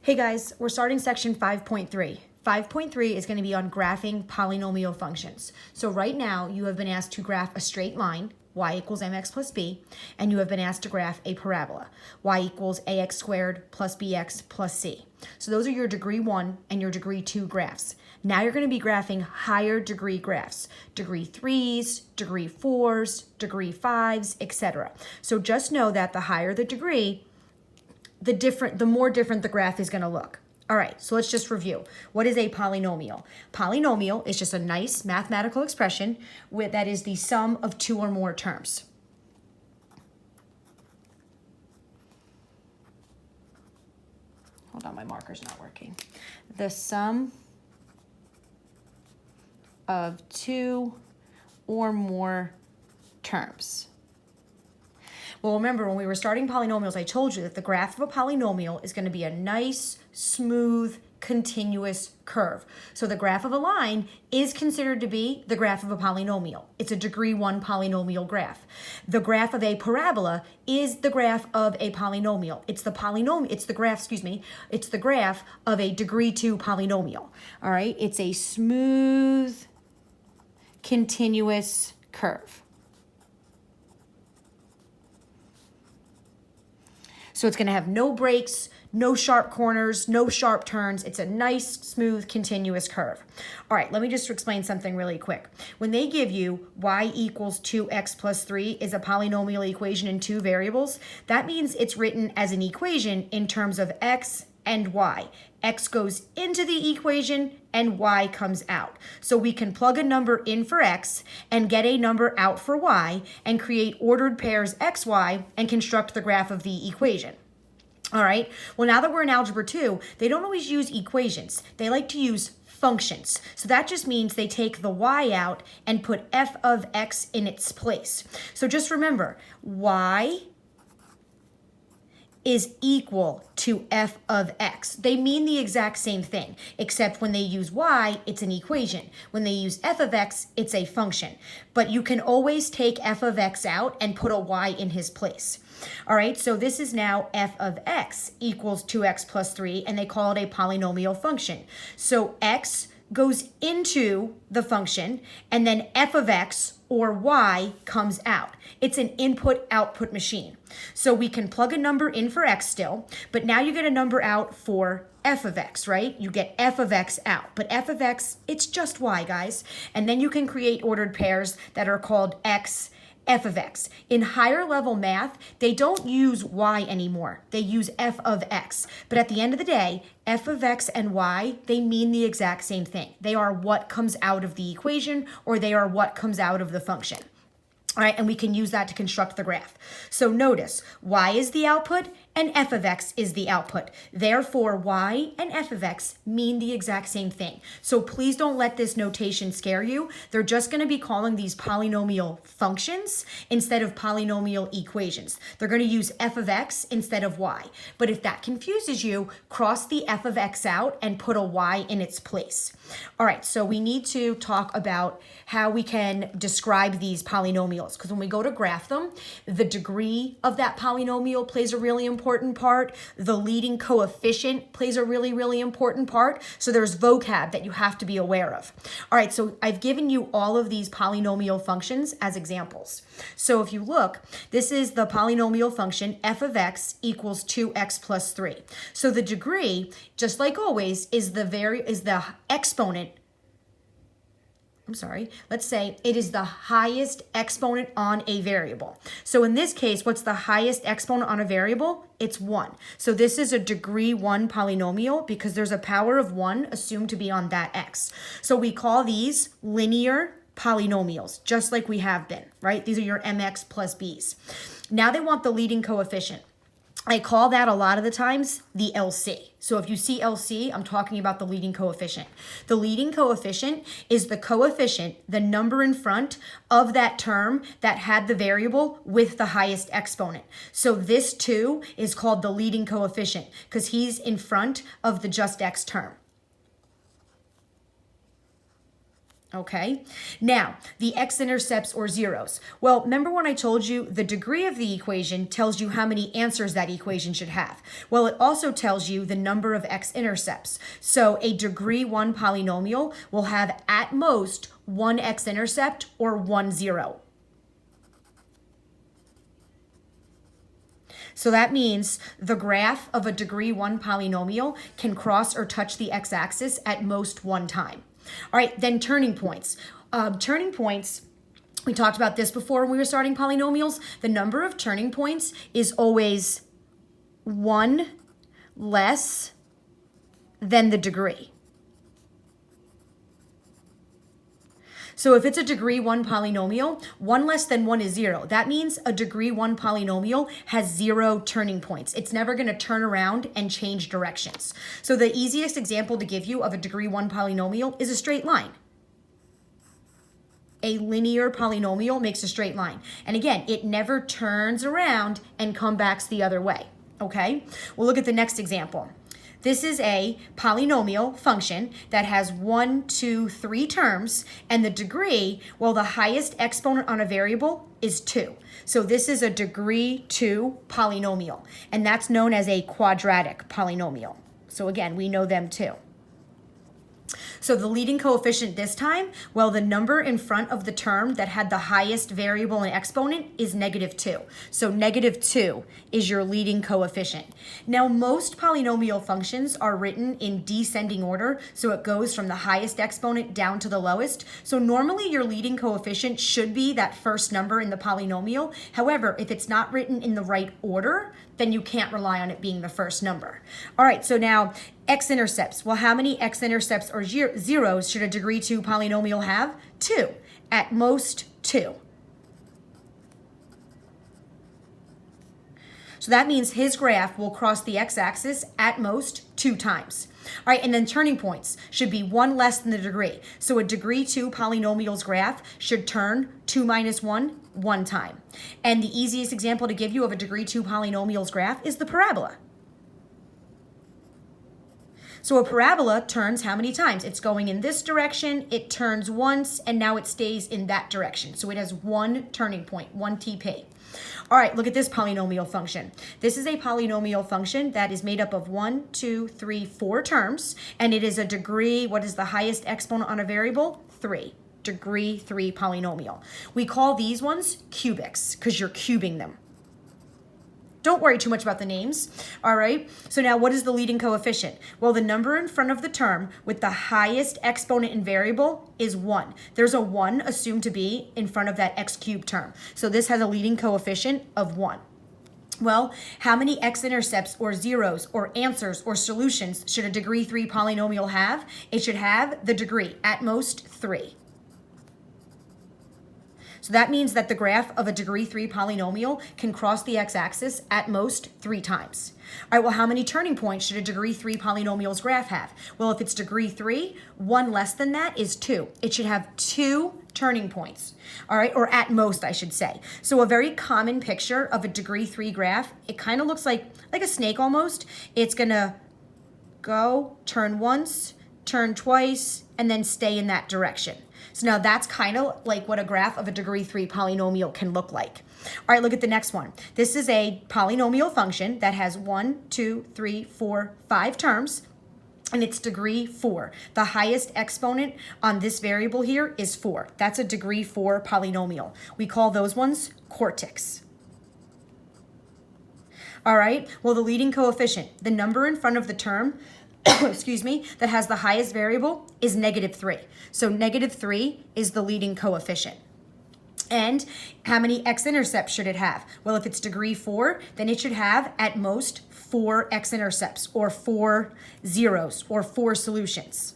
Hey guys, we're starting section 5.3. 5.3 is going to be on graphing polynomial functions. So right now you have been asked to graph a straight line, y equals mx plus b, and you have been asked to graph a parabola, y equals ax squared plus bx plus c. So those are your degree 1 and your degree 2 graphs. Now you're going to be graphing higher degree graphs, degree 3s, degree 4s, degree 5s, etc. So just know that the higher the degree, the more different the graph is going to look. All right, so let's just review. What is a polynomial? Polynomial is just a nice mathematical expression that is the sum of two or more terms. Hold on, my marker's not working. The sum of two or more terms. Well, remember, when we were starting polynomials, I told you that the graph of a polynomial is going to be a nice, smooth, continuous curve. So the graph of a line is considered to be the graph of a polynomial. It's a degree 1 polynomial graph. The graph of a parabola is the graph of a polynomial. It's the graph of a degree 2 polynomial. All right? It's a smooth, continuous curve. So it's going to have no breaks, no sharp corners, no sharp turns. It's a nice, smooth, continuous curve. All right, let me just explain something really quick. When they give you y equals 2x plus 3 is a polynomial equation in two variables, that means it's written as an equation in terms of x and y. X goes into the equation and y comes out. So we can plug a number in for x and get a number out for y and create ordered pairs xy and construct the graph of the equation. All right, well, now that we're in Algebra 2, they don't always use equations. They like to use functions. So that just means they take the y out and put f of x in its place. So just remember, y is equal to f of x. They mean the exact same thing, except when they use y, it's an equation. When they use f of x, it's a function. But you can always take f of x out and put a y in his place. All right, so this is now f of x equals 2x plus 3, and they call it a polynomial function. So x goes into the function, and then f of x, or y, comes out. It's an input-output machine. So we can plug a number in for x still, but now you get a number out for f of x, right? You get f of x out, but f of x, it's just y, guys. And then you can create ordered pairs that are called x, f of x. In higher level math, they don't use y anymore. They use f of x. But at the end of the day, f of x and y, they mean the exact same thing. They are what comes out of the equation, or they are what comes out of the function. All right, and we can use that to construct the graph. So notice, y is the output and f of x is the output. Therefore, y and f of x mean the exact same thing. So please don't let this notation scare you. They're just going to be calling these polynomial functions instead of polynomial equations. They're going to use f of x instead of y. But if that confuses you, cross the f of x out and put a y in its place. All right, so we need to talk about how we can describe these polynomials, because when we go to graph them, the degree of that polynomial plays a really important part. The leading coefficient plays a really, really important part. So there's vocab that you have to be aware of. All right, so I've given you all of these polynomial functions as examples. So if you look, this is the polynomial function f of x equals 2x plus 3. So the degree, just like always, is the exponent. Let's say it is the highest exponent on a variable. So in this case, what's the highest exponent on a variable? It's 1. So this is a degree 1 polynomial because there's a power of 1 assumed to be on that x. So we call these linear polynomials, just like we have been, right? These are your mx plus b's. Now they want the leading coefficient. I call that a lot of the times the LC. So if you see LC, I'm talking about the leading coefficient. The leading coefficient is the coefficient, the number in front of that term that had the variable with the highest exponent. So this 2 is called the leading coefficient because he's in front of the just x term. Okay, now the x-intercepts or zeros. Well, remember when I told you the degree of the equation tells you how many answers that equation should have? Well, it also tells you the number of x-intercepts. So a degree 1 polynomial will have at most one x-intercept or 1 zero. So that means the graph of a degree 1 polynomial can cross or touch the x-axis at most one time. All right, then turning points. Turning points, we talked about this before when we were starting polynomials. The number of turning points is always 1 less than the degree. So if it's a degree 1 polynomial, 1 less than 1 is 0. That means a degree 1 polynomial has 0 turning points. It's never going to turn around and change directions. So the easiest example to give you of a degree 1 polynomial is a straight line. A linear polynomial makes a straight line. And again, it never turns around and comes back the other way. Okay? We'll look at the next example. This is a polynomial function that has 1, 2, 3 terms, and the degree, well, the highest exponent on a variable is 2. So this is a degree 2 polynomial, and that's known as a quadratic polynomial. So again, we know them too. So the leading coefficient this time, well, the number in front of the term that had the highest variable and exponent is -2. So -2 is your leading coefficient. Now, most polynomial functions are written in descending order, so it goes from the highest exponent down to the lowest. So normally your leading coefficient should be that first number in the polynomial. However, if it's not written in the right order, then you can't rely on it being the first number. All right, so now x-intercepts. Well, how many x-intercepts or zeros should a degree 2 polynomial have? 2. At most 2. So that means his graph will cross the x-axis at most 2 times. All right, and then turning points should be 1 less than the degree. So a degree 2 polynomial's graph should turn 2 minus 1 one time. And the easiest example to give you of a degree 2 polynomial's graph is the parabola. So a parabola turns how many times? It's going in this direction, it turns once, and now it stays in that direction. So it has 1 turning point, 1 TP. All right, look at this polynomial function. This is a polynomial function that is made up of 1, 2, 3, 4 terms, and it is a degree, what is the highest exponent on a variable? 3. Degree 3 polynomial. We call these ones cubics because you're cubing them. Don't worry too much about the names, all right? So now what is the leading coefficient? Well, the number in front of the term with the highest exponent and variable is 1. There's a 1 assumed to be in front of that x cubed term. So this has a leading coefficient of 1. Well, how many x-intercepts or zeros or answers or solutions should a degree 3 polynomial have? It should have the degree, at most 3. So that means that the graph of a degree 3 polynomial can cross the x-axis at most 3 times. All right, well, how many turning points should a degree 3 polynomial's graph have? Well, if it's degree 3, 1 less than that is 2. It should have 2 turning points, all right, or at most, I should say. So a very common picture of a degree 3 graph, it kind of looks like a snake almost. It's going to go, turn once, turn twice, and then stay in that direction. So now that's kind of like what a graph of a degree 3 polynomial can look like. All right, look at the next one. This is a polynomial function that has 1, 2, 3, 4, 5 terms, and it's degree 4. The highest exponent on this variable here is 4. That's a degree 4 polynomial. We call those ones quartics. All right, well, the leading coefficient, the number in front of the term, excuse me, that has the highest variable is -3. So -3 is the leading coefficient. And how many x-intercepts should it have? Well, if it's degree 4, then it should have at most 4 x-intercepts or 4 zeros or 4 solutions.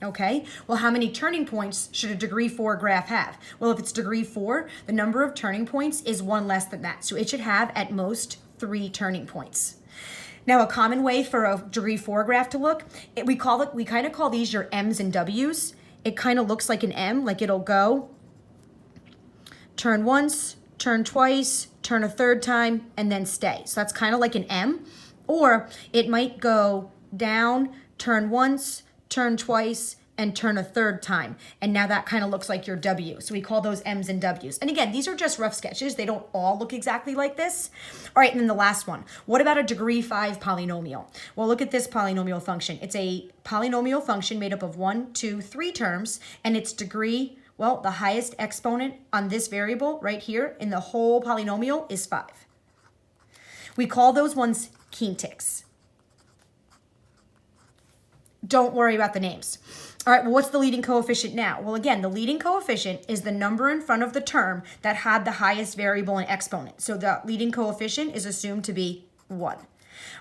Okay, well, how many turning points should a degree 4 graph have? Well, if it's degree 4, the number of turning points is 1 less than that. So it should have at most 3 turning points. Now, a common way for a degree 4 graph to look, we kind of call these your M's and W's. It kind of looks like an M, like it'll go, turn once, turn twice, turn a third time, and then stay. So that's kind of like an M. Or it might go down, turn once, turn twice, and turn a third time. And now that kind of looks like your W. So we call those M's and W's. And again, these are just rough sketches. They don't all look exactly like this. All right, and then the last one. What about a degree 5 polynomial? Well, look at this polynomial function. It's a polynomial function made up of 1, 2, 3 terms, and its degree, well, the highest exponent on this variable right here in the whole polynomial is 5. We call those ones quintics. Don't worry about the names. All right, well, what's the leading coefficient now? Well, again, the leading coefficient is the number in front of the term that had the highest variable and exponent. So the leading coefficient is assumed to be 1.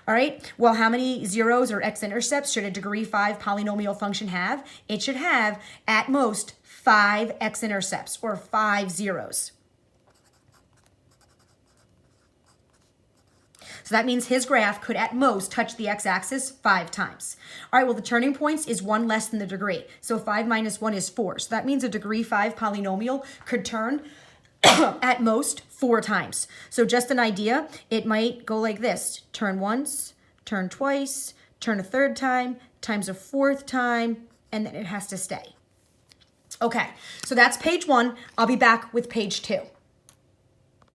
All right, well, how many zeros or x-intercepts should a degree 5 polynomial function have? It should have, at most, 5 x-intercepts, or 5 zeros. So that means his graph could at most touch the x-axis 5 times. All right, well, the turning points is 1 less than the degree. So 5 minus 1 is 4. So that means a degree 5 polynomial could turn at most 4 times. So just an idea, it might go like this. Turn once, turn twice, turn a third time, times a fourth time, and then it has to stay. Okay, so that's page 1. I'll be back with page 2.